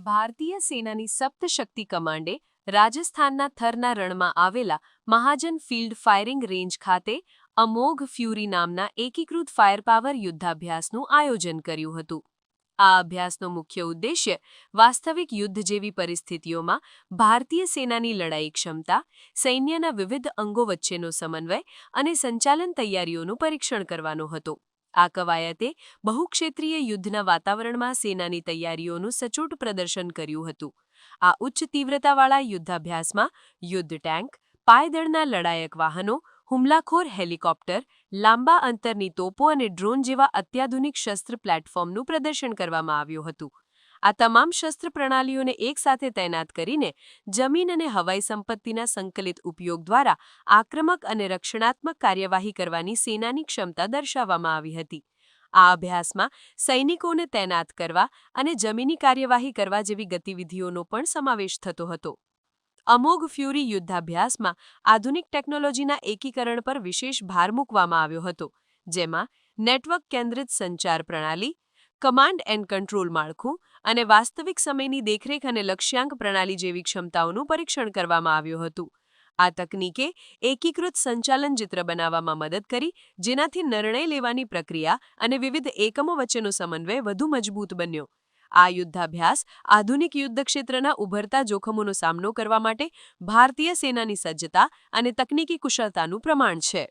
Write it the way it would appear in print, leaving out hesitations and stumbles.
ભારતીય સેનાની સપ્તશક્તિ કમાન્ડે રાજસ્થાનના થરના રણમાં આવેલા મહાજન ફિલ્ડ ફાયરિંગ રેન્જ ખાતે અમોઘ ફ્યુરી નામના એકીકૃત ફાયરપાવર યુદ્ધાભ્યાસનું આયોજન કર્યું હતું. આ અભ્યાસનો મુખ્ય ઉદ્દેશ્ય વાસ્તવિક યુદ્ધ જેવી પરિસ્થિતિઓમાં ભારતીય સેનાની લડાઈ ક્ષમતા, સૈન્યના વિવિધ અંગો વચ્ચેનો સમન્વય અને સંચાલન તૈયારીઓનું પરીક્ષણ કરવાનો હતો. આ કવાયતે બહુક્ષેત્રીય યુદ્ધના વાતાવરણમાં સેનાની તૈયારીઓનું સચોટ પ્રદર્શન કર્યું હતું. આ ઉચ્ચ તીવ્રતાવાળા યુદ્ધાભ્યાસમાં યુદ્ધ ટેન્ક, પાયદળના લડાયક વાહનો, હુમલાખોર હેલિકોપ્ટર, લાંબા અંતરની તોપો અને ડ્રોન જેવા અત્યાધુનિક શસ્ત્ર પ્લેટફોર્મનું પ્રદર્શન કરવામાં આવ્યું હતું. આ તમામ શસ્ત્ર પ્રણાલીઓને એકસાથે તૈનાત કરીને જમીન અને હવાઈ સંપત્તિના સંકલિત ઉપયોગ દ્વારા આક્રમક અને રક્ષણાત્મક કાર્યવાહી કરવાની સેનાની ક્ષમતા દર્શાવવામાં આવી હતી. આ અભ્યાસમાં સૈનિકોને તૈનાત કરવા અને જમીની કાર્યવાહી કરવા જેવી ગતિવિધિઓનો પણ સમાવેશ થતો હતો. અમોઘ ફ્યુરી યુદ્ધાભ્યાસમાં આધુનિક ટેકનોલોજીના એકીકરણ પર વિશેષ ભાર મૂકવામાં આવ્યો હતો, જેમાં નેટવર્ક કેન્દ્રિત સંચાર પ્રણાલી, કમાન્ડ એન્ડ કંટ્રોલ માળખું અને વાસ્તવિક સમયની દેખરેખ અને લક્ષ્યાંક પ્રણાલી જેવી ક્ષમતાઓનું પરીક્ષણ કરવામાં આવ્યું હતું. આ તકનીકે એકીકૃત સંચાલન ચિત્ર બનાવવામાં મદદ કરી, જેનાથી નિર્ણય લેવાની પ્રક્રિયા અને વિવિધ એકમો વચ્ચેનો સમન્વય વધુ મજબૂત બન્યો. આ યુદ્ધાભ્યાસ આધુનિક યુદ્ધક્ષેત્રના ઉભરતા જોખમોનો સામનો કરવા માટે ભારતીય સેનાની સજ્જતા અને તકનીકી કુશળતાનું પ્રમાણ છે.